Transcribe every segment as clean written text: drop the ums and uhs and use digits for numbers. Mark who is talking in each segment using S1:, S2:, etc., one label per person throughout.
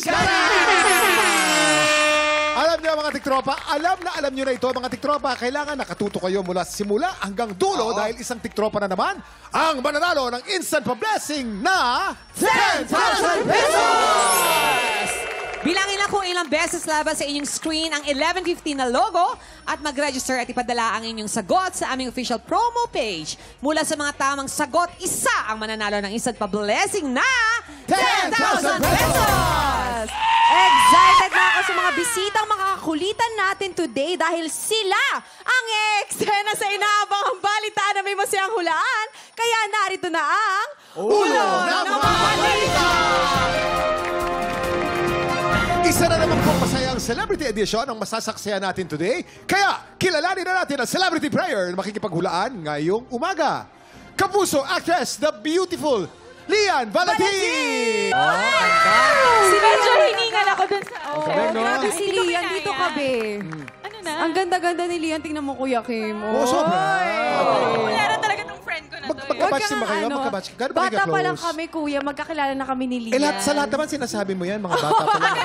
S1: Iskara! Alam niyo mga tiktropa, alam niyo na ito mga tiktropa, kailangan nakatuto kayo mula simula hanggang dulo dahil isang tiktropa na naman ang mananalo ng instant pa-blessing na 10,000 pesos!
S2: Bilangin na kung ilang beses labas sa inyong screen ang 1150 na logo at mag-register at ipadala ang inyong sagot sa aming official promo page. Mula sa mga tamang sagot, isa ang mananalo ng instant pa-blessing na 10,000 pesos!
S3: Excited na ako sa mga bisitang makakakulitan natin today dahil sila ang eksena sa inaabang balitaan na may masayang hulaan. Kaya narito na ang
S1: Ulo ng mga balita! Isa na naman pong masayang celebrity edition ang masasaksihan natin today. Kaya kilalanin na natin ang celebrity prayer na makikipaghulaan ngayong umaga. Kapuso actress, the beautiful Lian Valentin!
S3: Si medyo hiningal ako dun sa...
S1: Grabe
S3: si Lian, dito ka, be.
S4: Ano na?
S3: Ang ganda-ganda ni Lian. Tingnan mo, Kuya Kim.
S1: Oo, sobra.
S4: Wala na talaga tong friend ko na to.
S1: Magkabatch din ba kayo? Magkabatch. Gano'n ba kayo
S3: Bata pa lang
S1: ka-close?
S3: kami, Kuya. Magkakilala na kami ni Lian.
S1: Sa lahat naman sinasabi mo yan, mga bata pa lang.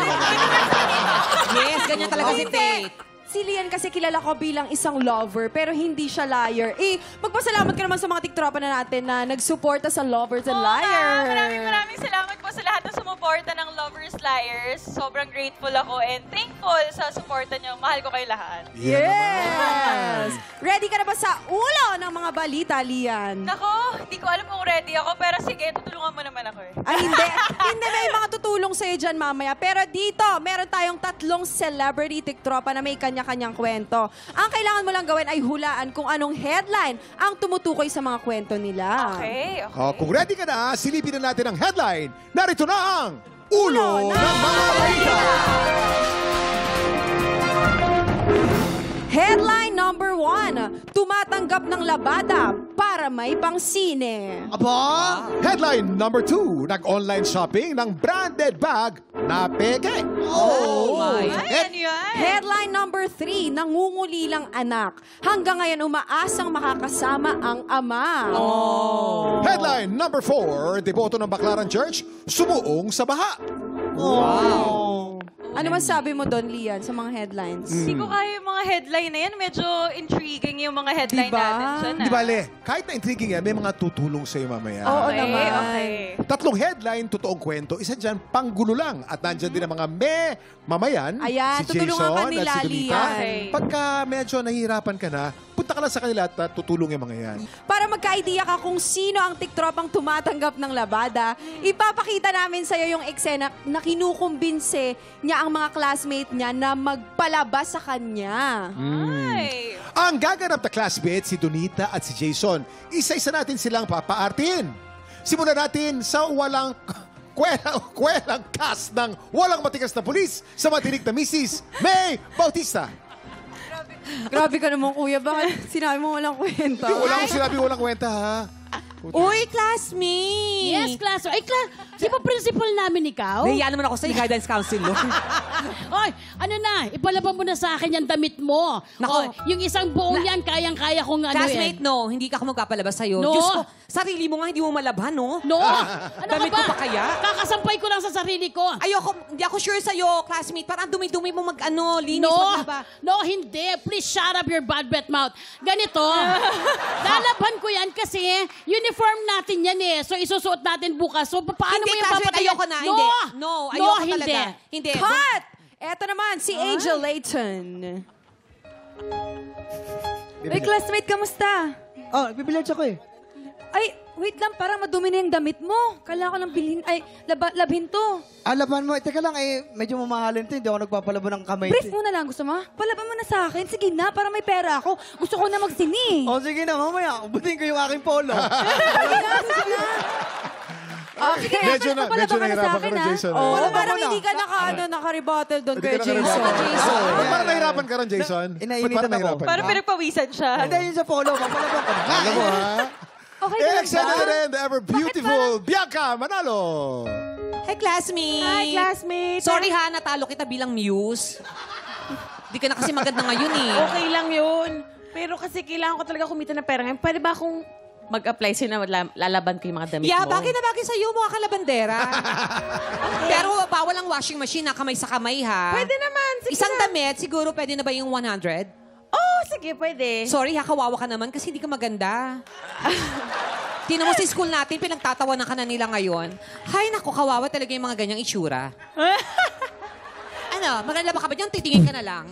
S2: Yes, ganyan talaga si Tate.
S3: Si Lian kasi kilala ko bilang isang lover, pero hindi siya liar. Magpasalamat ka naman sa mga tiktropa na natin na nagsuporta sa Lovers and Liars.
S4: Maraming salamat po sa lahat ng sumuporta ng Lovers Liars. Sobrang grateful ako and thankful sa suporta niyo. Mahal ko kayo lahat.
S3: Yes! Ready ka na ba sa ulo ng mga balita, Lian?
S4: Nako, hindi ko alam kung ready ako, pero sige, tutulungan mo naman ako eh.
S3: Ay, hindi. Hindi, may mga tutulong sa'yo dyan mamaya. Pero dito, meron tayong 3 celebrity tiktropa na may kanya-kanyang kwento. Ang kailangan mo lang gawin ay hulaan kung anong headline ang tumutukoy sa mga kwento nila.
S4: Okay.
S1: Kung ready ka na, silipin na natin ang headline. Narito na ang Ulo ng mga balita!
S3: Headline number 1, tumatanggap ng labada para may pangsine.
S1: Aba! Headline number 2, nag-online shopping ng branded bag na peke.
S2: Oh my.
S4: Ay, ano yan?
S3: Headline number 3, nangungulilang anak. Hanggang ngayon umaasang makakasama ang ama.
S1: Headline number 4, deboto ng Baclaran Church, sumuong sa baha.
S3: Ano masabi mo doon, Lian, sa mga headlines?
S4: Hindi ko kaya yung mga headline na yan. Medyo intriguing yung mga headline
S3: Diba?
S4: natin dyan.
S1: Di bale, kahit na intriguing yan, may mga tutulong sa'yo mamaya.
S3: Oo
S4: Okay,
S3: naman.
S4: okay.
S1: 3 headline, totoong kwento. Isa dyan, panggulo lang. At nandyan din ang mga mamayan.
S3: Ayan,
S1: si
S3: tutulungan
S1: Jason
S3: ka
S1: at
S3: nila,
S1: si Donita.
S3: Lian.
S4: Okay.
S1: Pagka medyo nahihirapan ka na, punta ka lang sa kanila at tutulong yung mga yan.
S3: Para magka-idea ka kung sino ang tiktropang tumatanggap ng labada, ipapakita namin sa'yo yung eksena na kinukumbinse niya ang mga classmate niya na magpalabas sa kanya.
S4: Ay.
S1: Ang gaganap na classmate, si Donita at si Jason. Isa-isa natin silang papaartin. Simulan natin sa walang kwelang cast ng Walang Matigas na Pulis sa matinik na Mrs. May Bautista.
S3: Grabe ka naman, Kuya. Bakit sinabi mo walang kwenta?
S1: Wala akong sinabi walang kwenta, ha?
S2: Uy, classmate!
S5: Yes, class. Ay, di ba principal namin ikaw?
S2: Nahiya naman ako sa guidance counselor.
S5: Oy, ano na, ipalaban mo na sa akin yung damit mo.
S2: Nako.
S5: Yung isang buong yan, kayang-kaya kong ano
S2: Classmate,
S5: yan.
S2: no. Hindi ka ako magpapalabas sa'yo.
S5: No.
S2: Diyos ko, sarili mo nga hindi mo malabhan, no?
S5: No! Ano
S2: Damit
S5: ka
S2: ko
S5: ba?
S2: pa kaya?
S5: Kakasampay ko lang sa sarili ko.
S2: Ayoko, hindi ako sure sa'yo, classmate. Parang dumi-dumi mo linis,
S5: No,
S2: maglaba.
S5: no, hindi. Please shut up your bad breath mouth. Ganito, lalabhan ko yan kasi uniform natin yan eh. So isusuot natin bukas. So paano
S2: Hindi,
S5: mo yung
S2: classmate,
S5: papatayan?
S2: ayoko na.
S5: No!
S2: Hindi. No, ayoko
S5: hindi.
S2: talaga. Hindi.
S3: Cut! Eto naman, si Angel Layton. Hey, classmate, kamusta?
S6: Oh, bibilage ako eh.
S3: Ay, wait lang, parang madumi na yung damit mo. Kailangan ko lang bilhin, labhin to.
S6: Laban mo. Teka lang, medyo mamahalin to. Hindi ako nagpapalabo ng kamay.
S3: Brief mo na lang, gusto mo? Palaban mo na sa akin. Sige na, para may pera ako. Gusto ko na magsini.
S6: Oh, sige na, mamaya. Ubutin ko yung aking polo.
S3: Sige,
S1: Medyo nahirapan ka na, Jason.
S3: Oo,
S6: Palaban
S3: parang
S6: mo na.
S3: hindi ka naka-rebuttal doon kay
S1: Hindi ka
S3: Jason.
S1: nahirapan. Ba't parang nahirapan ka rin, Jason?
S6: Inainitan
S1: Ba't parang
S6: ako.
S1: nahirapan ka?
S4: Parang pinagpawisan siya.
S6: Hindi, yun sa polo. Papalaban ko na.
S1: Alam mo, ha?
S3: Okay ka lang
S1: Eksena
S3: ba?
S1: na rin, the ever beautiful Bianca Manalo.
S2: Hi, classmate.
S3: Hi, classmate.
S2: Sorry ha, natalo kita bilang muse. Di ka na kasi maganda ngayon eh.
S7: Okay lang yun. Pero kasi kailangan ko talaga kumita ng pera ngayon. Pwede ba akong mag-apply sila, lalaban ko yung mga damit
S2: Yeah,
S7: mo.
S2: bagay na bagay sa'yo, mukha ka labandera. Pero bawal ang washing machine na kamay sa kamay, ha?
S7: Pwede naman. Sige
S2: Isang
S7: na.
S2: damit, siguro pwede na ba yung 100?
S7: Oh, sige, pwede.
S2: Sorry ha, kawawa ka naman kasi hindi ka maganda. Tingnan mo sa school natin, pinagtatawanan ka na nila ngayon. Hay, naku, kawawa talaga yung mga ganyang itsura. Ano, maglalaba ka ba dyan? Titingin ka na lang.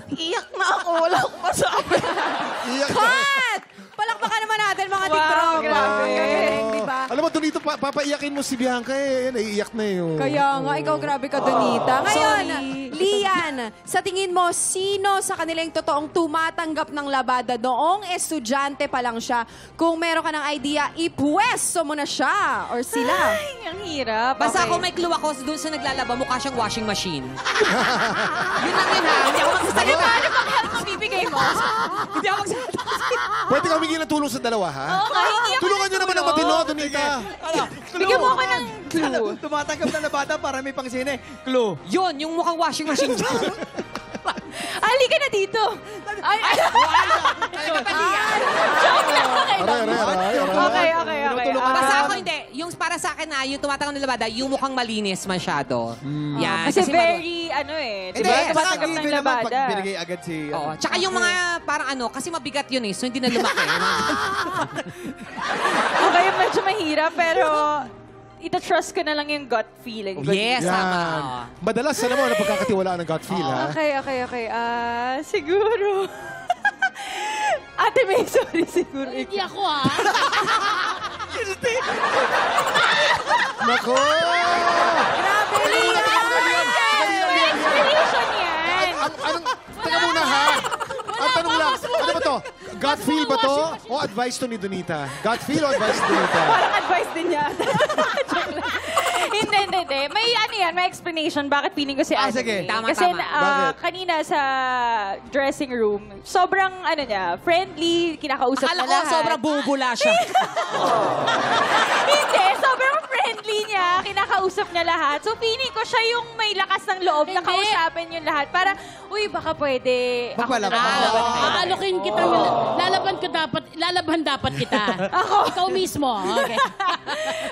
S7: Iyak na ako. Wala akong masabi.
S1: Iyak ka.
S3: Cut! Palakpakan naman natin mga
S7: Wow,
S3: tiktropa.
S7: grabe.
S3: Galing, di ba?
S1: Alam mo, Donito, papaiyakin mo si Bianca eh. Naiiyak na yun.
S3: Kaya nga, ikaw grabe ka, Donita. Ngayon,
S2: Sorry.
S3: Lian, sa tingin mo, sino sa kanilang totoong tumatanggap ng labada noong estudyante pa lang siya? Kung meron ka ng idea, ipwesto mo na siya or sila.
S7: Ay, ang hirap.
S2: Basta
S7: Okay.
S2: kung may clue ako doon sa naglalaba, mukha siyang washing machine. Yun lang yun ha. Hindi ako magsasalita.
S7: Ano bang help ang bibigay mo?
S2: Hindi ako magsasalita.
S1: Pwede ka humingi ng tulong sa dalawa, ha?
S7: Oo nga, hindi ako
S1: Tulungan nyo naman ng matino, Donita.
S7: Bigyan mo ako ng clue.
S6: Tumatanggap na labada para may pang sine. Clue.
S2: Yun, yung mukhang washing machine dyan.
S7: Halika na dito. Ay, joke lang. Okay lang. Okay.
S2: Basta ako hindi. Yung para sa akin na, yung tumatanggap ng labada, yung mukhang malinis masyado. Yan.
S7: Kasi
S2: bago-
S7: very, ano eh.
S6: Hindi,
S7: Diba?
S6: saka
S7: Tumatanggap ng
S6: given naman
S7: labada.
S6: pag binigay agad si...
S2: Oo. Tsaka yung mga parang ano, kasi mabigat yun eh. So hindi na lumaki.
S7: Okay, medyo mahirap, pero ita-trust ko na lang yung gut feeling ko.
S2: Yes, tama.
S1: Madalas, alam mo, napagkakatiwalaan ng gut feel, ha?
S7: Okay. Siguro. Ate May, sorry, siguro.
S5: Hindi ako, ha?
S1: Nako!
S3: Grabe, Lian!
S7: May explanation yan.
S1: Anong, teka muna, ha? Ang tanong lang, ano ba to? Gut feel ba to? O advice to ni Donita? Gut feel o advice to Donita?
S7: Parang advice din yan. Joke lang. Hindi. May ano yan, may explanation bakit feeling ko si Ate
S6: sige.
S7: May.
S2: Tama,
S7: Kasi
S2: tama.
S1: Bakit?
S7: kanina sa dressing room, sobrang ano niya, friendly, kinakausap
S2: Akala
S7: na
S2: ko
S7: lahat.
S2: sobrang bubula siya.
S7: Hindi, sobrang friendly niya, kinakausap niya lahat. So feeling ko siya yung may lakas ng loob na
S5: Hindi.
S7: kausapin yung lahat. Para, uy, baka pwede ako na
S6: Magpalaban.
S7: lang.
S5: Aalokin kita. Lalaban dapat kita. Ako. Ikaw mismo. Okay.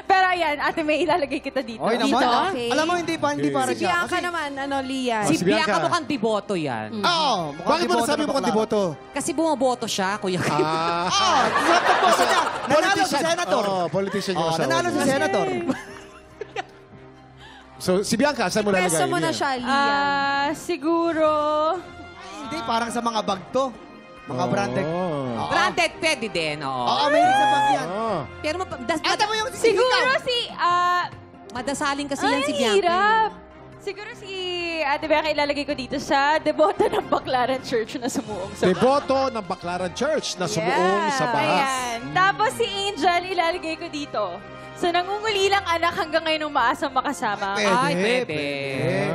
S7: Pero ayan, Ate May, ilalagay kita dito.
S6: Okay naman.
S5: Dito?
S3: Okay.
S6: Alam mo, hindi para
S3: Si
S6: siya.
S3: Bianca naman, Lian.
S2: Si
S1: Si
S2: Bianca
S1: Bianca.
S2: mukhang deboto yan.
S6: Oo.
S1: Bakit mo nasabi mukhang deboto?
S2: Kasi bumoboto siya, Kuya Kim.
S6: Sa pagboto niya, nanalo si Senator.
S1: Oo, politician yung asawa
S6: Nanalo si
S1: niya.
S6: Senator.
S1: So, si Bianca, saan mo lalagay?
S3: Pwesto mo na
S1: Lian?
S3: siya, Lian.
S7: Siguro...
S6: Hindi, parang sa mga bag to. Mga branded.
S1: Oh.
S2: Branded, pwede din, oo.
S6: Oo, may sa bag yan.
S1: Oh.
S2: Pero
S6: Eto mo yung
S7: Siguro si...
S2: madasaling kasi yan si
S7: Ay,
S2: Bianca.
S7: hirap. Siguro si Ate Bianca ilalagay ko dito sa deboto ng Baclaran Church na sumuong sa
S1: Deboto ng Baclaran Church na sumuong sa bahas.
S7: Ayan. Tapos si Angel ilalagay ko dito. So nangungulilang anak hanggang ngayon umaasang makasama.
S2: Ay, pwede.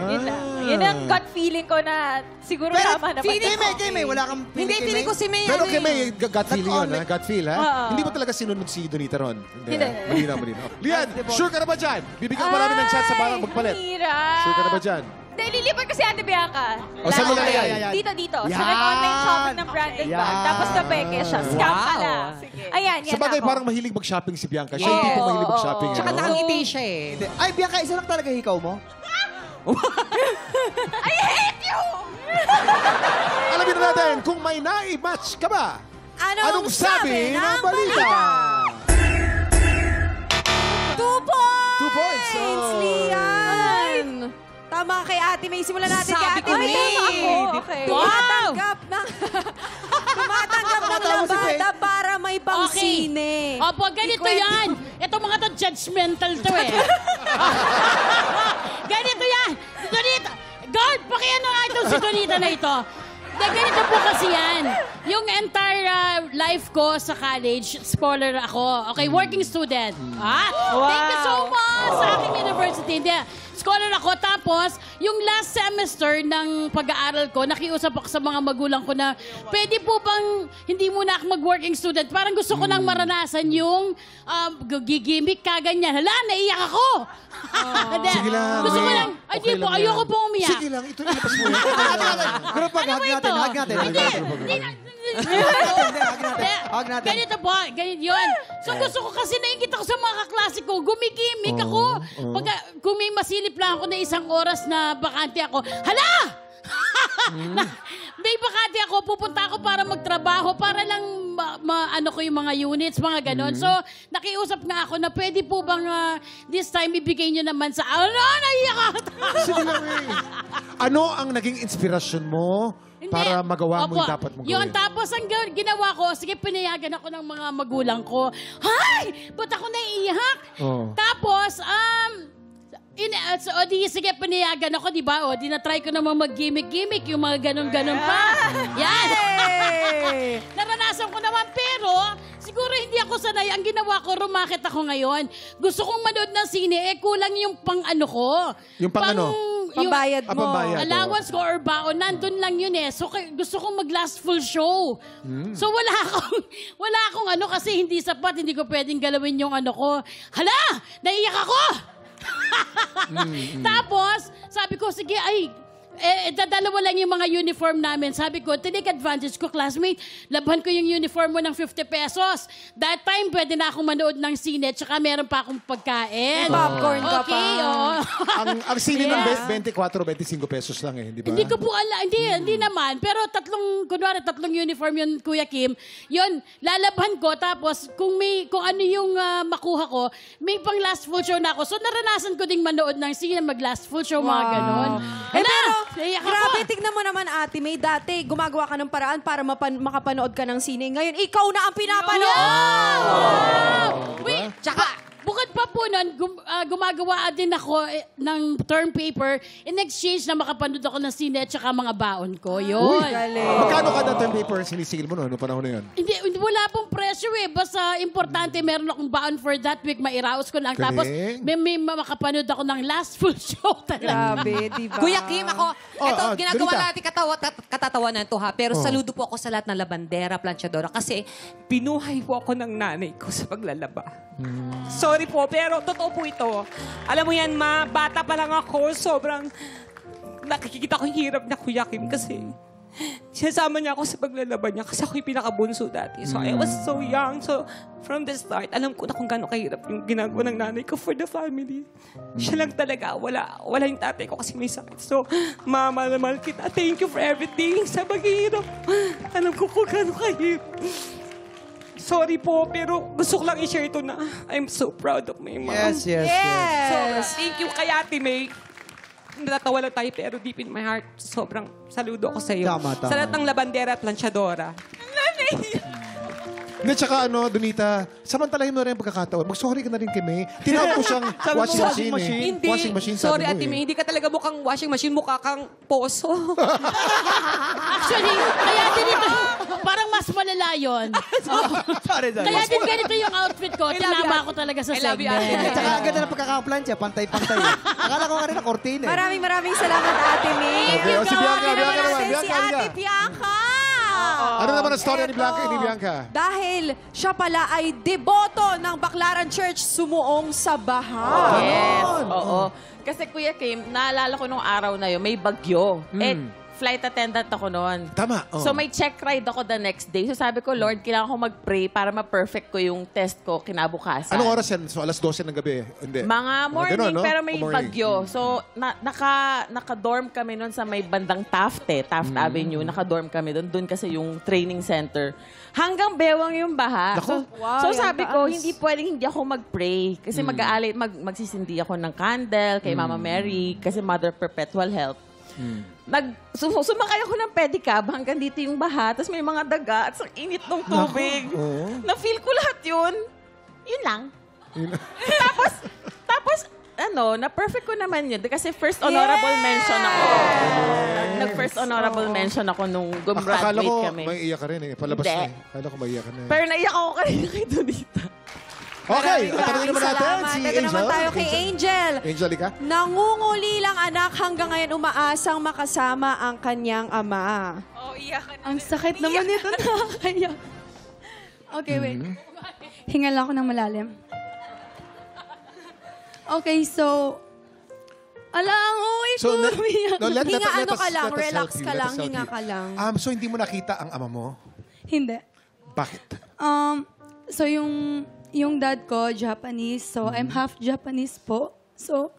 S7: Yun lang. Yun ang gut feeling ko na siguro
S6: Pero
S7: tama naman.
S6: Kay May, wala kang
S2: Hindi, feeling ko si May.
S1: Pero
S2: ano
S1: kay
S2: eh.
S1: may gut feeling yun, ha? Gut feel, ha?
S7: Oo.
S1: Hindi mo talaga sinunod si Donita ron.
S7: Hindi.
S1: Malinaw. Lian, sure ka na ba dyan? Bibigyan ko marami ng chance sa parang magpalit.
S7: Hirap.
S1: Sure ka na ba dyan?
S7: Hindi, lilipat ko si Ate Bianca.
S1: O, saan mo
S7: Lalo-
S1: lalagay?
S7: Dito. Sa
S6: Yan.
S7: nag-online shopping ng branded bag.
S6: Yan.
S7: Tapos na peke siya. Scam
S2: Wow.
S7: pala. Ayan, yan
S1: Sa bagay,
S7: ako.
S1: parang mahilig mag-shopping si Bianca. Siya yung tipo mahilig mag-shopping.
S2: Tsaka
S1: ano?
S2: nakangiti siya eh.
S6: Ay, Bianca, isa lang talaga hikaw mo?
S7: I hate you!
S1: Alamin na natin kung may na-match ka ba?
S3: Anong sabi ng balita? 2 points!
S1: 2 points. Oh.
S3: Lian! Tama kay Ate May. Simulan natin kay
S2: Sabi
S3: Ate
S2: ko,
S3: May.
S2: May.
S7: Ako, okay.
S3: Tumatanggap ng... tumatanggap ng labada para may pangsine.
S5: Opo, ganito yan. Itong mga to, judgmental to eh. Ganito yan. Donita. God, pakiano nga itong si Donita na ito. Ganito po kasi yan. Yung entire life ko sa college, scholar ako. Okay, working student. Thank you so much sa aking university. Hindi, scholar ako. Tapos, yung last semester ng pag-aaral ko, nakiusap ako sa mga magulang ko na pwede po bang hindi muna ako mag-working student? Parang gusto ko nang maranasan yung gigimik ka, ganyan. Hala, naiyak ako. Hindi,
S1: Sige lang,
S5: gusto ko
S1: May.
S5: lang, ay di
S1: Okay
S5: po,
S1: lang
S5: ayoko
S1: yan.
S5: pong umiyak.
S1: Sige lang, ito ilabas mo yan.
S6: Pero pag hag natin, hag natin.
S5: Hindi,
S6: Huwag natin.
S5: Ganito po, ganito yun. So gusto ko kasi naingit ako sa mga kaklase ko. Gumigimik ako. Pag, kung may masilip lang ako na 1 oras na bakante ako, hala! May bakante ako, pupunta ako para magtrabaho, para lang ano ko yung mga units, mga ganon. So, nakiusap nga ako na pwede po bang this time ibigay nyo naman sa... naiyak ako!
S1: Sige lang eh. Ano ang naging inspirasyon mo para magawa mo yung dapat mong gawin?
S5: Yun, tapos ang ginawa ko, sige, pinayagan ako ng mga magulang ko. Hay! Ba't ako naiiyak? Tapos, sige, pinayagan ako, di ba? O, di na-try ko naman mag-gimmick-gimmick, yung mga ganon-ganon pa. Yan! Naranasan ko naman, pero siguro hindi ako sanay. Ang ginawa ko, rumakit ako ngayon. Gusto kong manood ng sine, kulang yung pang-ano ko.
S1: Yung pang-ano?
S3: Pambayad mo.
S1: Pambayad.
S5: Allowance ko or baon, nandun lang yun eh. So, gusto kong mag-last full show. So, wala akong ano kasi hindi sapat, hindi ko pwedeng galawin yung ano ko. Hala! Naiyak ako! Tapos, sabi ko, sige, dadalawa lang yung mga uniform namin. Sabi ko, take advantage ko, classmate. Labhan ko yung uniform mo ng 50 pesos. That time, pwede na akong manood ng sine, tsaka meron pa akong pagkain.
S3: Popcorn ka pa.
S5: Okay, oo.
S1: ang sine ng 24, 25 pesos lang eh, di ba?
S5: Hindi ko po hindi naman. Pero kunwari tatlong uniform yun, Kuya Kim. Yun, lalabhan ko. Tapos, kung ano yung makuha ko, may pang last full show na ako. So, naranasan ko ding manood ng sine, mag-last full show, mga ganon.
S3: Grabe, tignan mo naman, Ate May. Dati, gumagawa ka ng paraan para makapanood ka ng sine. Ngayon, ikaw na ang pinapanood!
S5: Wait, tsaka, bukod pa po nun, gumagawa din ako ng term paper in exchange na makapanood ako ng sine at saka mga baon ko. Yun.
S1: Magkano kada term paper sinisigil mo noon? Ano panahon na yun?
S5: Hindi, wala pong presyo eh. Basta importante, meron akong baon for that week. Mairaos ko lang.
S1: Galing.
S5: Tapos, may makapanood ako ng last full show talaga.
S3: Grabe, di ba?
S2: Kuya Kim, ako, ginagawa
S1: Donita.
S2: natin katatawanan to ha, pero saludo po ako sa lahat ng labandera, planchadora, kasi binuhay po ako ng nanay ko sa paglalaba. Sorry po, pero totoo po ito. Alam mo yan, ma, bata pa lang ako, sobrang nakikita ko yung hirap na Kuya Kim kasi sinasama niya ako sa paglalaba niya kasi ako yung pinakabunso dati. So I was so young. So from the start, alam ko na kung gano'ng kahirap yung ginagawa ng nanay ko for the family. Siya lang talaga. Wala yung tatay ko kasi may sakit. So, mama naman kita. Thank you for everything sa paghihirap. Alam ko kung gano'ng kahirap. Sorry po, pero gusto ko lang i-share ito na I'm so proud of my mom.
S6: Yes.
S2: So, thank you kay Ate May. Natatawa lang tayo, pero deep in my heart, sobrang saludo ako sa iyo.
S6: Tama.
S2: Sa lahat ng labandera at planchadora.
S1: Hindi, tsaka Donita, samantalahin mo rin ang pagkakataon. Mag-sorry ka na rin kay May. Tinawag ko siyang washing machine.
S2: Hindi.
S1: Washing machine,
S2: Sorry,
S1: sabi mo
S2: Ate May. Hindi ka talaga mukhang washing machine. Mukha kang poso.
S5: Actually, kaya din ito, parang mas malala yun.
S6: Sorry.
S5: Kaya din ganito yung outfit ko. Tinama ko talaga sa
S2: I love you, Ate
S5: segment.
S2: May.
S6: Tsaka agad na pagkakaplansya, pantay-pantay. Akala ko nga rin na kortina.
S3: Maraming salamat, Ate May.
S1: Okay, si Bianca
S3: Naman
S1: naman.
S3: natin si
S1: Bianca,
S3: Ate Bianca.
S1: Ano naman ang story ni Bianca?
S3: Dahil siya pala ay deboto ng Baclaran Church sumuong sa baha.
S8: Yes, oo. Kasi Kuya Kim, naalala ko nung araw na yun, may bagyo. Flight attendant ako noon.
S1: Tama.
S8: So may check ride ako the next day. So sabi ko, Lord, kailangan ko mag-pray para ma-perfect ko yung test ko kinabukasan.
S1: Anong oras yan? So, alas 12 ng gabi? Hindi.
S8: Mga morning,
S1: ganun, no?
S8: pero may
S1: O, morning.
S8: bagyo. So, naka-dorm kami noon sa may bandang Taft Avenue. Naka-dorm kami doon. Doon kasi yung training center. Hanggang bewang yung baha. So sabi ko, hindi pwedeng hindi ako mag-pray. Kasi magsisindi ako ng candle kay Mama Mary. Kasi Mother Perpetual Help. Sumakay ako ng pedicab hanggang dito yung baha. Tapos may mga daga at sa init ng tubig. Na-feel ko lahat yun. Yun lang. Tapos, na-perfect ko naman yun. Kasi first honorable mention ako. Nag-first honorable mention ako nung
S1: Akala
S8: gumraduate
S1: ko
S8: kami.
S1: may iyak ka rin eh. Palabas
S8: Hindi.
S1: na eh. Akala ko may iyak ka na eh.
S8: Pero naiyak ako kanina kay Donita.
S1: Okay, at tanongin naman natin si
S3: Ito naman
S1: Angel.
S3: tayo kay Angel.
S1: Angelica?
S3: Nangungulilang anak hanggang ngayon umaasang makasama ang kanyang ama.
S4: Oh, iyakan na.
S9: Ang sakit naman nito, nakakaya. Okay, wait. Hinga lang ako ng malalim. Okay, so... ang uwi ko.
S3: Hinga ano ka lang, relax ka lang, hinga ka lang.
S1: So, hindi mo nakita ang ama mo?
S9: Hindi.
S1: Bakit?
S9: So yung dad ko, Japanese. So I'm half Japanese po. So,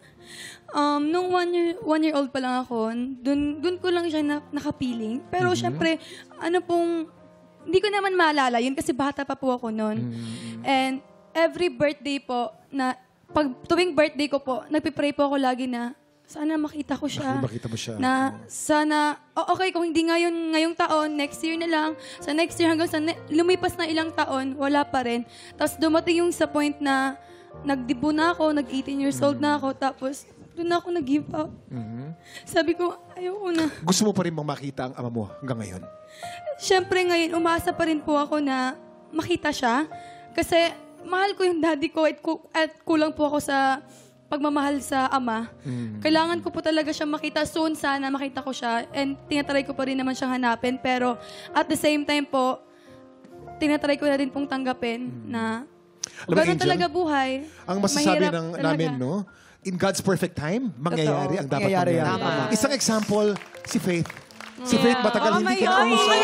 S9: nung one year old pa lang ako, dun ko lang siya nakapiling. Pero syempre, hindi ko naman maalala yun kasi bata pa po ako noon. And every birthday po, tuwing birthday ko po, nagpipray po ako lagi na, sana makita ko siya.
S1: Makita mo siya.
S9: Na sana, okay, kung hindi ngayong taon, next year na lang. Sa next year hanggang lumipas na ilang taon, wala pa rin. Tapos dumating yung sa point na nagdibo na ako, nag-18 years old na ako, tapos doon na ako nag-give up. Sabi ko, ayoko na.
S1: Gusto mo pa rin bang makita ang ama mo hanggang ngayon?
S9: Siyempre ngayon, umaasa pa rin po ako na makita siya. Kasi mahal ko yung daddy ko at kulang po ako sa pagmamahal sa ama. Kailangan ko po talaga siya makita soon. Sana makita ko siya. And tinatry ko pa rin naman siyang hanapin. Pero at the same time po, tinatry ko na rin pong tanggapin na gano'n talaga buhay.
S1: Ang masasabi
S9: Mahirap
S1: namin, no? In God's perfect time, mangyayari ang dapat
S6: Mangyayari yan.
S1: mangyayari. Isang example, si Faith. Si Faith matagal hindi kinausap.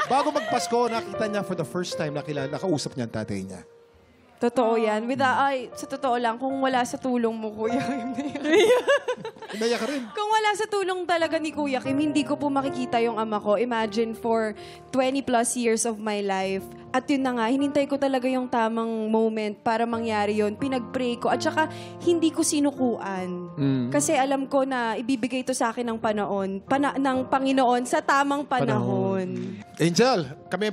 S1: Bago magpasko, nakita niya for the first time, nakausap niya ang tatay niya.
S3: Totoo yan. Sa totoo lang, kung wala sa tulong mo, Kuya Kim.
S1: Inaya ka rin.
S3: Kung wala sa tulong talaga ni Kuya Kim, hindi ko po makikita yung ama ko. Imagine for 20 plus years of my life. At yun na nga, hinintay ko talaga yung tamang moment para mangyari yun. Pinag-pray ko. At saka, hindi ko sinukuan. Kasi alam ko na ibibigay ito sa akin ng ng Panginoon sa tamang panahon.
S1: Angel, kami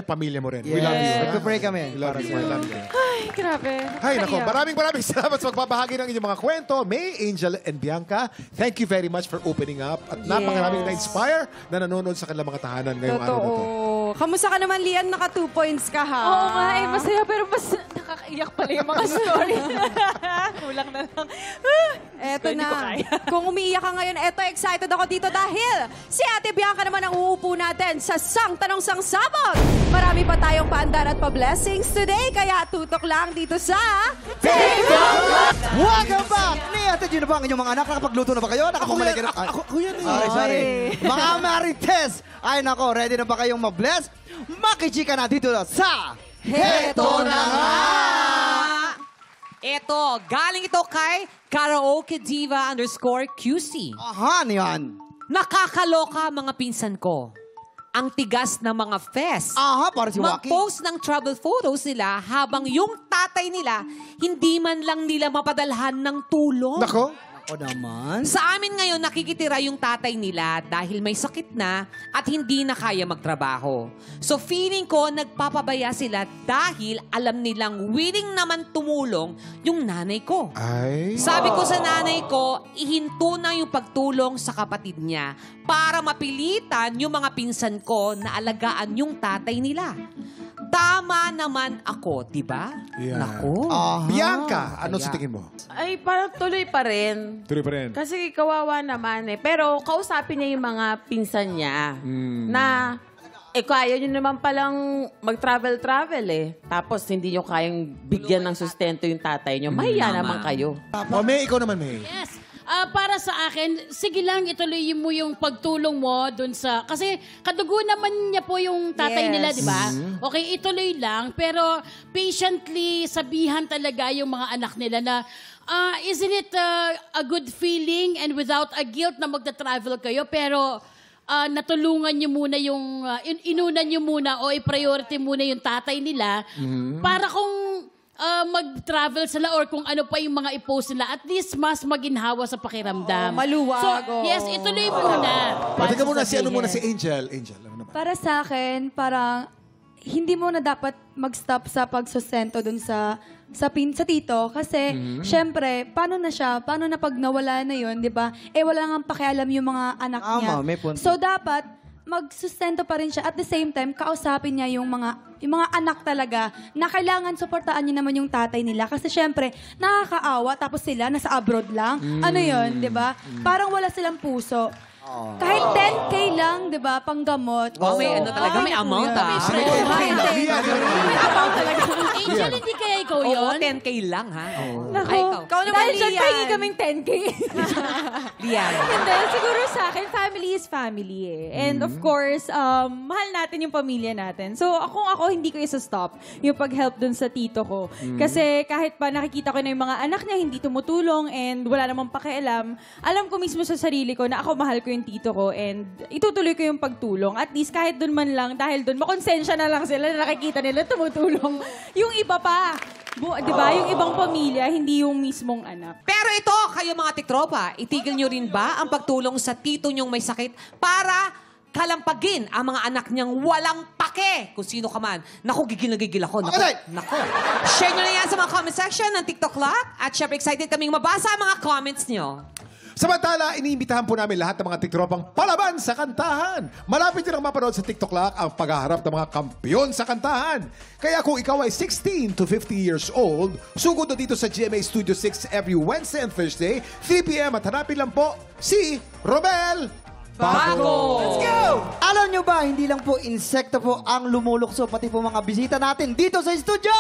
S1: pamilya mo rin. We love you.
S6: Nagpe-pray kami.
S1: We love you.
S3: Ay, grabe.
S1: Hay, nako, maraming salamat sa magbabahagi ng inyong mga kwento. May, Angel, and Bianca, thank you very much for opening up. At napakaraming na-inspire na nanonood sa kanilang mga tahanan ngayong araw na to.
S3: Kamusta ka naman, Lian? Naka 2 points ka, ha?
S7: Oo nga, masaya pero mas nakakaiyak pala yung mga story. Kulang na lang.
S3: Eto na. Kung umiiyak ka ngayon, excited ako dito dahil si Ate Bianca naman ang uupo natin sa Sang Tanong Sang Sabog. Marami pa tayong paandar at pa-blessings today, kaya tutok lang dito sa TikTok!
S6: Welcome back! Ni Ate Gino ba ang inyong mga anak? Nakapagluto na ba kayo? Nakapumalik na?
S1: Ako yan eh.
S6: Sorry. Mga Marites! Ay nako, ready na ba kayong mag-bless? Makichika na dito sa Heto na nga!
S2: Ito, galing ito kay Karaoke Diva _QC.
S6: Aha, niyan.
S2: Nakakaloka mga pinsan ko. Ang tigas ng mga fest.
S6: Aha, para si Waki.
S2: Mag-post ng travel photos nila habang yung tatay nila hindi man lang nila mapadalhan ng tulong.
S1: Nako.
S6: O naman.
S2: Sa amin ngayon, nakikitira yung tatay nila dahil may sakit na at hindi na kaya magtrabaho. So feeling ko, nagpapabaya sila dahil alam nilang willing naman tumulong yung nanay ko.
S1: Ay.
S2: Sabi ko sa nanay ko, ihinto na yung pagtulong sa kapatid niya para mapilitan yung mga pinsan ko na alagaan yung tatay nila. Tama naman ako, di ba?
S1: Yeah.
S2: Nako.
S1: Bianca, ano sa tingin mo?
S8: Ay, parang tuloy pa rin.
S1: Tuloy pa rin.
S8: Kasi kawawa naman eh. Pero kausapin niya yung mga pinsan niya na kaya nyo naman palang mag-travel eh. Tapos hindi nyo kayang bigyan ng sustento yung tatay nyo. Mahiya naman kayo.
S1: O, May, ikaw naman, May.
S5: Yes. Para sa akin, sige lang, ituloy mo yung pagtulong mo dun sa... Kasi kadugo naman niya po yung tatay nila, di ba? Okay, ituloy lang. Pero patiently, sabihan talaga yung mga anak nila na isn't it a good feeling and without a guilt na magta-travel kayo? Pero natulungan niyo muna yung... inunan niyo muna o i-priority muna yung tatay nila para kung... mag-travel sila or kung ano pa yung mga i-post nila, at least mas maginhawa sa pakiramdam.
S3: Maluwag.
S5: So, yes, ituloy muna.
S1: Pati ka muna si Angel. Angel, ano naman?
S9: Para sa akin, parang hindi mo na dapat mag-stop sa pagsustento dun sa tito. Kasi, syempre, paano na siya? Paano na pag nawala na yun, di ba? Wala nga pakialam yung mga anak niya.
S6: May punto.
S9: So, dapat magsustento pa rin siya. At the same time, kausapin niya yung mga anak talaga na kailangan suportaan niya naman yung tatay nila. Kasi syempre, nakakaawa tapos sila nasa abroad lang. Ano yun, di ba? Parang wala silang puso. Kahit 10K lang, di ba, panggamot.
S2: May ano talaga, may amount
S9: May
S2: May
S9: amount talaga.
S5: Angel, hindi kaya ikaw
S2: Oo,
S5: yun?
S2: 10K lang, ha?
S7: Naku,
S2: Ay, ikaw.
S3: Ikaw naman,
S7: dahil dyan
S3: Lian.
S7: pahingi kaming 10K.
S2: Lian.
S7: Hindi, siguro sa akin, family is family eh. And of course, mahal natin yung pamilya natin. So, kung ako, hindi ko isa-stop yung pag-help dun sa tito ko. Kasi kahit pa nakikita ko na yung mga anak niya hindi tumutulong and wala namang pakialam, alam ko mismo sa sarili ko na ako mahal ko yung tito ko and itutuloy ko yung pagtulong. At least kahit dun man lang, dahil dun, makonsensya na lang sila na nakikita nila tumutulong. Yung iba pa, di ba? Yung ibang pamilya, hindi yung mismong anak.
S2: Pero ito, kayo mga tiktropa, itigil nyo rin ba ang pagtulong sa tito nyong may sakit para kalampagin ang mga anak niyang walang pake kung sino ka man. Naku, gigil na gigil ako. Naku,
S1: Okay.
S2: naku. Share nyo na yan sa mga comment section ng TikTok Lock. At syempre excited kaming mabasa ang mga comments nyo.
S1: Samantala, iniimbitahan po namin lahat ng mga tiktropang palaban sa kantahan. Malapit din ang mapanood sa TikTok Lock ang paghaharap ng mga kampiyon sa kantahan. Kaya kung ikaw ay 16 to 50 years old, sugod na dito sa GMA Studio 6 every Wednesday and Thursday, 3 p.m. at hanapin lang po si Romel Bago. Let's go!
S6: Alam nyo ba, hindi lang po insekto po ang lumulukso, pati po mga bisita natin dito sa studio.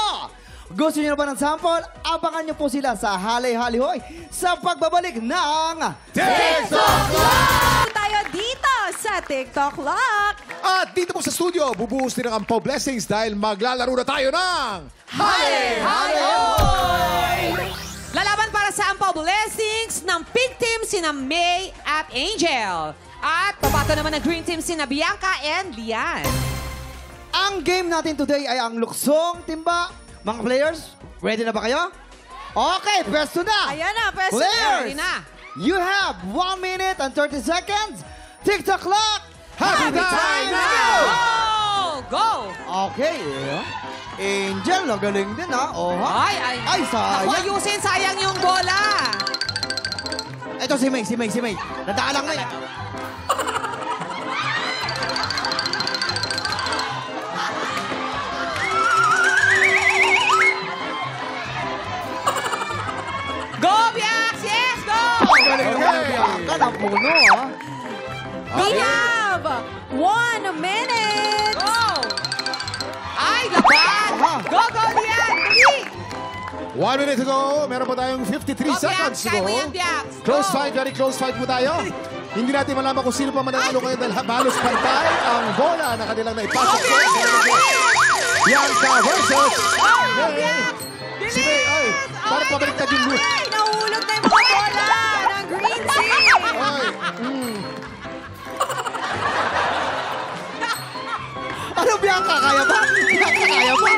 S6: Gusto nyo na ba ng sample? Abangan nyo po sila sa Halay-Halihoy sa pagbabalik ng
S1: TikTok Lock!
S3: Tayo dito sa TikTok Lock.
S1: At dito po sa studio, bubuhos din ang Ampaw Blessings dahil maglalaro na tayo ng Halay-Halihoy!
S2: Lalaban para sa Ampaw Blessings ng Pink Team sina May at Angel. At papato naman ng Green Team sina Bianca and Lian.
S6: Ang game natin today ay ang luksong timba. Mga players, ready na ba kayo? Okay, pwesto na!
S3: Ayan na, pwesto na.
S6: Players,
S2: Ready na.
S6: you have 1 minute and 30 seconds. TikTok Clock!
S1: Happy time now!
S2: Go!
S6: Okay. Angel, nagaling din ha. Oh, ha?
S2: Ay,
S6: Ay, sayang.
S2: Naku, ayusin, sayang yung bola.
S6: Ito si May. Nadaalang na eh.
S2: Go, Biax! Yes, go!
S6: Galing naman ng Bianca ng puno ha.
S3: We have 1 minute.
S2: Go! Ay, laban!
S6: Aha.
S2: Go, Lian! Dali!
S1: 1 minute to go. Meron pa tayong 53
S2: Go,
S1: seconds
S2: Biax!
S1: to
S2: Kaya mo
S1: go.
S2: yan, Biax!
S1: Close
S2: Go!
S1: fight, very close fight po tayo. Hindi natin malaman kung sino pa mananalo kayo dahil halos pantay ang bola na kanilang naipasok. Bianca versus May. Si May, ay, parang pabaliktad yung look.
S3: Ay, nahulog na yung mga bola ng Green Team.
S1: Ay,
S6: Ano, Bianca? Kaya ba? Bianca, kaya ba?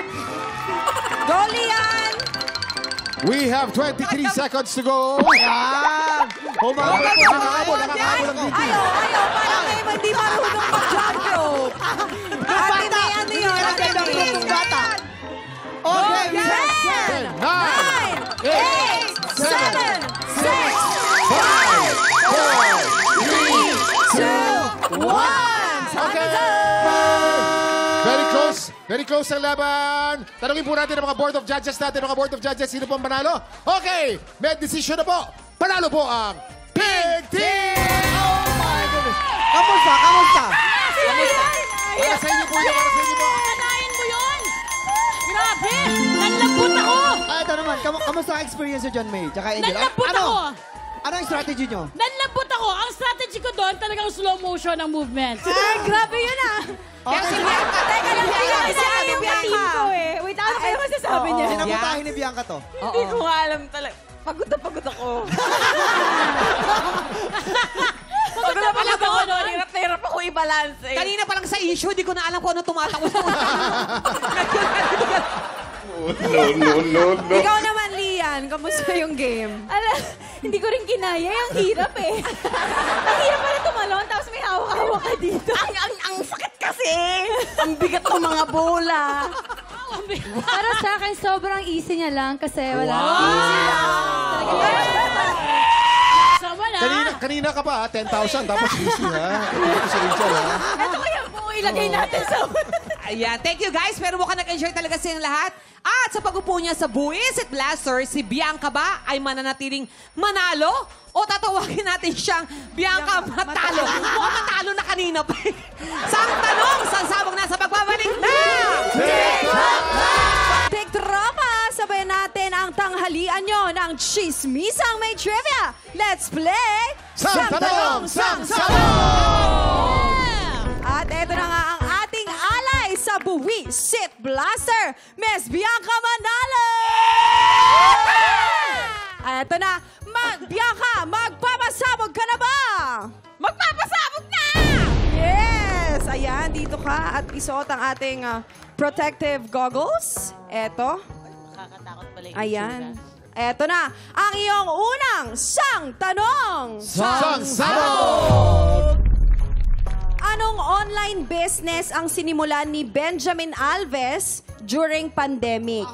S3: Go, Lian.
S1: we have 23 seconds to go.
S6: Yan! Humabol po sa
S1: Nakakabol ang Green Team.
S3: Ayaw. Parang may hindi marunong mag-jump rope. Ate, may ano yun? Ate, may
S6: Yung bata. Okay, we have
S1: 10, 9, 8, 7, 6, 5, 4, 3, 2, 1. Okay. Very close ang laban. Tanungin po natin ang mga board of judges natin. Mga board of judges, sino po ang panalo? Okay, may decision na po. Panalo po ang Pink Team!
S6: Oh my goodness. Kamusta?
S1: Para sa inyo po yun, para sa inyo po.
S5: Kanain mo yun! Grabe! Nanlambot ako!
S6: Ito naman, kamusta ang experience nyo dyan, May? Tsaka Angel?
S5: Nanlambot ako!
S6: Ano ang strategy nyo?
S5: Nanlambot ako! Ang strategy ko doon, talagang slow motion ang movement.
S3: Ay, grabe yun ah.
S2: Pero si Bianca,
S3: Teka lang,
S7: Kasi
S3: Bianca.
S7: yung team ko eh. Wait, ano kayo masasabi niya?
S6: Sinabutahin ni Bianca to.
S8: Hindi ko nga alam talaga. Pagod na pagod ako. Pagod na pagod ako noon. Hirap na hirap ako i-balance eh.
S2: kanina pa lang sa issue, di ko na alam kung ano tumatakbo.
S3: Ikaw naman, Lian. Kamusta yung game?
S7: Hindi ko rin kinaya. Ang hirap eh. Ang hirap pala tumalon, tapos may hawak-hawak ka dito.
S8: Ang sakit kasi. Ang bigat ng mga bola.
S9: Para sa akin, sobrang easy niya lang kasi wala.
S5: Sama na.
S1: Kanina ka pa, 10,000. Tapos easy, ha? Ito sa Angel, ha?
S7: Ito kaya po ilagay natin sa...
S2: Ayan, thank you guys. Pero mukhang nag-enjoy talaga silang lahat. At sa pag-upo niya sa Buwisit Blaster, si Bianca ba ay mananatiling manalo? O tatawagin natin siyang Bianca Matalo? Mukhang matalo na kanina pa. Sang tanong, saan sabog na sa pagbabalik na?
S3: Big Drop chismisang may trivia. Let's play
S1: Sang Tanong, Sang Sabog!
S3: At eto na nga ang ating alay sa Buwi Sit Blaster, Miss Bianca Manalo! Eto na, Bianca, magpapasabog ka na ba?
S8: Magpapasabog na!
S3: Yes! Ayan, dito ka at isuot ang ating protective goggles. Eto.
S8: Nakakatakot pala yung
S3: Ayan.
S8: itsura.
S3: Eto na, ang iyong unang Sang Tanong!
S1: Sang Sabog!
S3: Anong online business ang sinimulan ni Benjamin Alves during pandemic?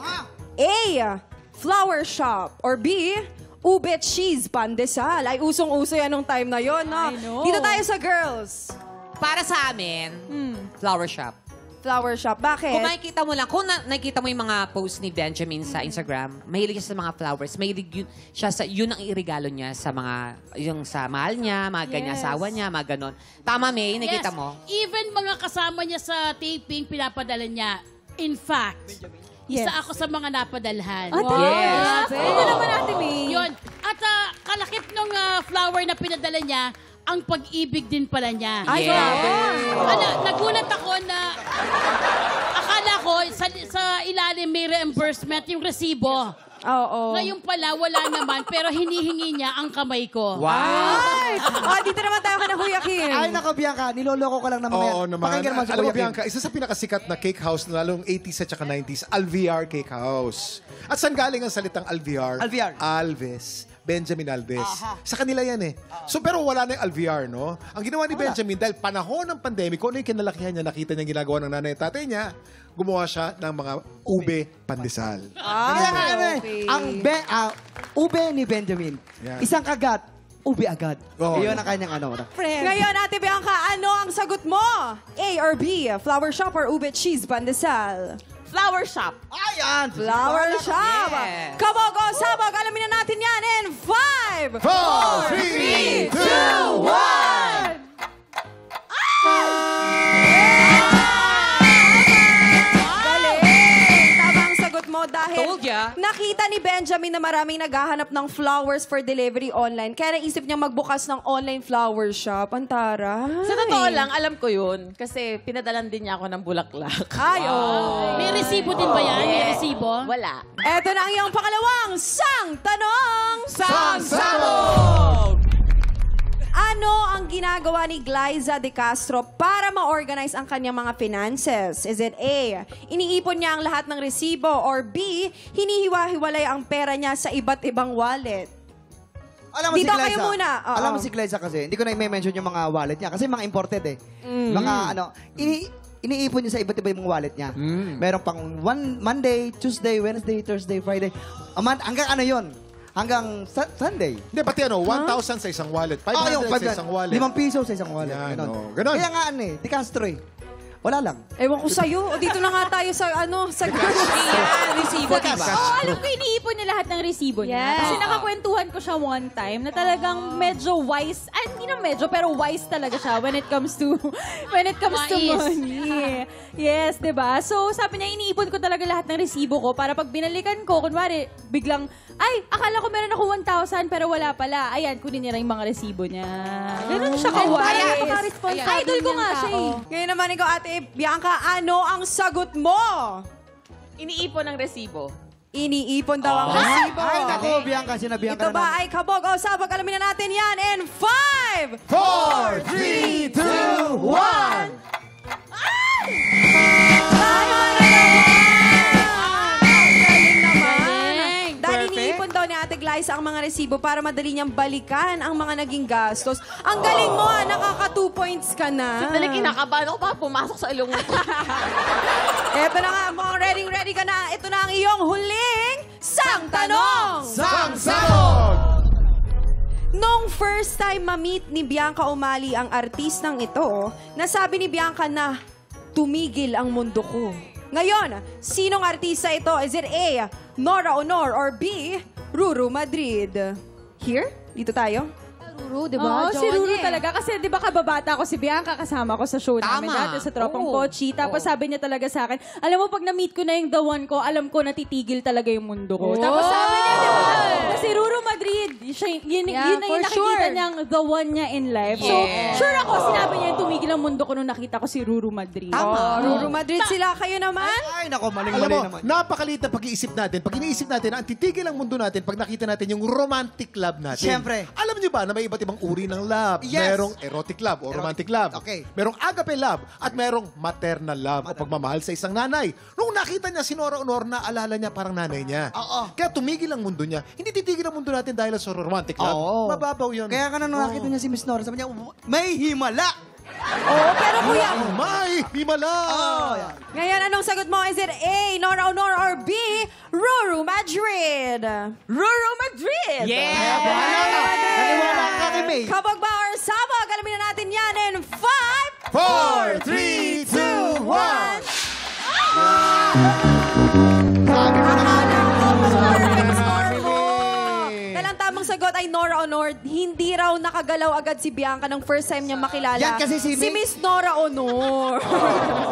S3: A. Flower shop. Or B. Ube cheese pandesal. Ay, usong-uso yan nung time na yon, no?
S7: I know.
S3: Dito tayo sa girls.
S2: Para sa amin, flower shop.
S3: Flower shop. Bakit?
S2: Kung makikita mo lang, kung nakikita mo yung mga post ni Benjamin sa Instagram, mahilig siya sa mga flowers. Mahilig yun ang irigalo niya sa mga, yung sa mahal niya, mga ganyan, asawa niya, mga ganon. Tama, May? Nakita mo?
S5: Even mga kasama niya sa taping, pinapadala niya. In fact, isa ako sa mga napadalhan.
S2: Yes.
S3: Pwede naman natin, eh.
S5: Yun. At kalakip ng flower na pinadala niya, ang pag-ibig din pala niya.
S3: Ay, grabe.
S5: Nagulat ako na akala ko sa ilalim may reimbursement yung resibo.
S3: Oo.
S5: Ngayon pala, wala naman, pero hinihingi niya ang kamay ko.
S3: Ay! Dito naman tayo ka na Kuya Kim.
S6: Ay, naka, Bianca, niloloko ka lang naman.
S1: Oo naman.
S6: Pakinggan naman si
S1: Alam mo,
S6: Kuya Kim.
S1: Bianca, isa sa pinakasikat na cake house na lalong 80s at saka 90s, Alvear Cake House. At saan galing ang salitang Alvear?
S6: Alvear.
S1: Alves. Benjamin Alves. Sa kanila yan eh. So pero wala na yung Alvear, no? Ang ginawa ni Benjamin, dahil panahon ng pandemic, kung ano yung kinalakihan niya, nakita niya ginagawa ng nanay at tatay niya, gumawa siya ng mga ube pandesal.
S6: Kaya nga,
S3: okay.
S6: ang ube ni Benjamin,
S1: Yan.
S6: isang kagat, ube agad.
S1: Oo.
S6: Iyon ang kanyang ano.
S3: Ngayon, Ate Bianca, ano ang sagot mo? A or B? Flower shop or ube cheese pandesal?
S8: Flower shop.
S6: Ayan!
S3: Flower shop!
S2: Yes.
S3: Kabog o sabog, alamin na natin yan in 5,
S1: 4, 3, 2, 1!
S3: Galing! Tama ang sagot mo dahil
S2: Told ya.
S3: nakita ni Benjamin na maraming naghahanap ng flowers for delivery online. Kaya naisip niya magbukas ng online flower shop. Antara.
S8: Sa totoo lang, alam ko yun. Kasi pinadalan din niya ako ng bulaklak.
S3: Ay, oh.
S5: May resibo din ba yan? May resibo?
S8: Wala.
S3: Eto na ang iyong pangalawang Sang Tanong!
S1: Sang Sabog!
S3: Ano ang ginagawa ni Glyza De Castro para ma-organize ang kanyang mga finances? Is it A, iniipon niya ang lahat ng resibo? Or B, hinihiwa-hiwalay ang pera niya sa iba't ibang wallet?
S6: Alam mo
S3: Dito
S6: si Glyza,
S3: kayo muna. Oo.
S6: Alam mo si Glyza kasi, hindi ko na i-mention yung mga wallet niya. Kasi mga imported eh. Mga ano, iniipon niya sa iba't iba yung mga wallet niya. Meron pang Monday, Tuesday, Wednesday, Thursday, Friday. Hanggang ano yun? Hanggang Sunday.
S1: Hindi, pati ano, 1,000 sa isang wallet, 500 sa isang wallet.
S6: 5 piso sa isang wallet.
S1: Yan,
S6: Ganon.
S1: oh. Ganon.
S6: Kaya nga ano eh, Di Castro eh. Wala lang.
S3: Ewan ko sa'yo. O dito na nga tayo sa sa
S2: Resibo, diba?
S7: Alam ko, iniipon niya lahat ng resibo niya.
S3: Yes.
S7: Kasi nakakwentuhan ko siya one time na talagang medyo wise. Ay, hindi na medyo, pero wise talaga siya when it comes to
S5: Wise.
S7: money. Yes, di ba? So, sabi niya, iniipon ko talaga lahat ng resibo ko para pag binalikan ko, kunwari, biglang, ay, akala ko meron ako 1,000 pero wala pala. Ayan, kunin niya lang yung mga resibo niya. Ganun siya ka-wise.
S3: Napaka-responsible
S7: Idol ko
S3: niyang
S7: nga siya eh.
S3: tao. Ngayon naman ikaw, Ate Bianca, ano ang sagot mo?
S8: Iniipon ng resibo.
S3: Iniipon daw ang resibo.
S6: Ay, naku, Bianca, sinabihan
S3: Ito
S6: ka na
S3: ba ay kabog o sabog? Alamin na natin yan in 5,
S1: 4, 3, 2, 1!
S3: Tama na naman! Galing naman! Dahil
S6: Perfect.
S3: iniipon daw ni Ate Glyza ang mga resibo para madali niyang balikan ang mga naging gastos. Ang galing mo, nakaka 2 points ka na.
S8: Sandali, kinakabahan ako baka pumasok sa ilong ko.
S3: Eto na nga, mukhang ready ka na. Ito na ang iyong huling Sang Tanong!
S1: Sang Sabog!
S3: Nung first time ma-meet ni Bianca Umali ang artistang ito, nasabi ni Bianca na tumigil ang mundo ko. Ngayon, sinong artista ito? Is it A, Nora Honor or B, Ruru Madrid? Here? Dito tayo? Ruru, di ba?
S7: Oo, si Ruru talaga. Kasi di ba kababata ko si Bianca, kasama ko sa show namin
S2: Tama.
S7: dati sa Tropang
S2: Oo.
S7: Pochi. Tapos sabi niya talaga sa akin, alam mo, pag na-meet ko na yung the one ko, alam ko natitigil talaga yung mundo ko. Tapos sabi niya, di ba? Na si Ruru Madrid, siya, yun na
S3: for
S7: yung nakikita
S3: sure.
S7: niyang the one niya in life. So, sure ako, sinabi niya yung tumigil ang mundo ko nung nakita ko si Ruru Madrid.
S3: Oh, Ruru Madrid sila. Kayo naman?
S6: Ay, nako,
S1: Alam
S6: maling-mali
S1: mo,
S6: naman.
S1: napakaliit na pag-iisip natin. Pag iniisip natin na ang titigil ang mundo natin pag nakita natin yung romantic love natin.
S6: Siyempre.
S1: Alam niyo ba na may iba't ibang uri ng love?
S6: Yes.
S1: Merong erotic love o romantic love.
S6: Okay.
S1: Merong agape love at merong maternal love o pagmamahal sa isang nanay. Nung nakita niya si Nora Honor, naalala niya parang nanay niya.
S6: Oo.
S1: Kaya tumigil ang mundo niya. Hindi titigil ang mundo natin dahil sa romantic love.
S6: Oo.
S1: Mababaw yun.
S6: Kaya ka na nung nakita niya si Miss Nora, sabi niya, may himala!
S3: Oo, pero kuya,
S1: May himala!
S3: ngayon, anong sagot mo? Is it A, Nora Honor, or B, Ruru Madrid?
S8: Ruru Madrid!
S6: Naniwala ka kay May.
S3: Kabog ba or sabog? Alamin na natin yan in 5,
S1: 4, 3, 2, 1!
S3: Dahil ang tamang sagot ay Nora Honor, hindi raw nakagalaw agad si Bianca nung first time niya makilala.
S6: Yan kasi si May.
S3: Miss Nora Honor.
S6: Si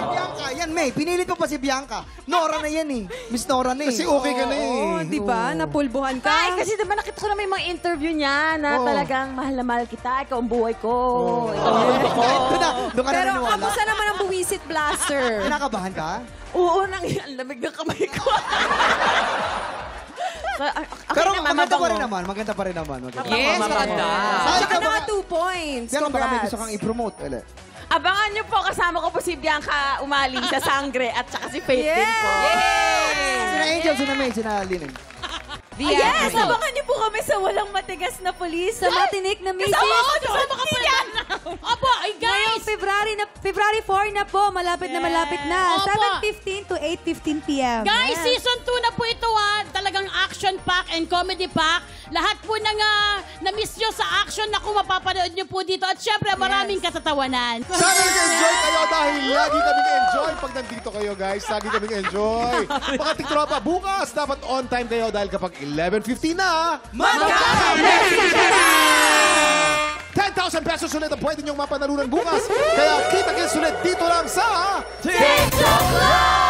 S6: Bianca, yan May. Pinilit mo pa si Bianca. Nora na yan eh. Miss Nora na eh.
S1: Kasi okay ka na eh.
S3: Oo, di ba? Napulbuhan ka.
S8: Ay, kasi diba nakita ko na may mga interview niya na talagang mahal na mahal kita, ikaw ang buhay ko. Ikaw ang mundo ko.
S6: Doon ka na
S3: Pero
S6: naniwala.
S3: kamusta naman ang buwisit blaster?
S6: Kinakabahan ka?
S8: Oo, ang lamig ng kamay ko. Okay
S6: Pero
S8: naman,
S6: maganda pa
S8: mabango.
S6: rin naman. Maganda pa rin naman. Maganda.
S2: Yes, maganda.
S3: Saka na 2 points.
S6: Pero baka may
S3: Congrats.
S6: gusto kang i-promote. Ulit.
S8: Abangan niyo po, kasama ko po si Bianca Umali sa Sangre at saka si Faith din po.
S6: Sina Angel, sina May, sina Linen.
S7: Yes, abangan niyo po kami sa Walang Matigas na Pulis. Sa matinik na misis.
S5: Kasama ka pala. Opo, ay
S9: Ngayong
S5: guys!
S9: February 4 na po, malapit na malapit na.
S5: Opo.
S9: 7:15 to 8:15 p.m.
S5: Guys, season 2 na po ito ha. Talagang action pack and comedy pack. Lahat po ng na-miss nyo sa action na kung mapapanood nyo po dito. At syempre, maraming katatawanan.
S1: Sana nag-enjoy kayo dahil lagi kaming enjoy pag nandito kayo, guys. Lagi kaming enjoy. Mga tiktropa, bukas dapat on time kayo dahil kapag 11:15 na, 10,000 pesos ulit ang pwede niyong mapanalunan bukas. Kaya kita-kits ulit dito lang sa
S3: TikTok Live!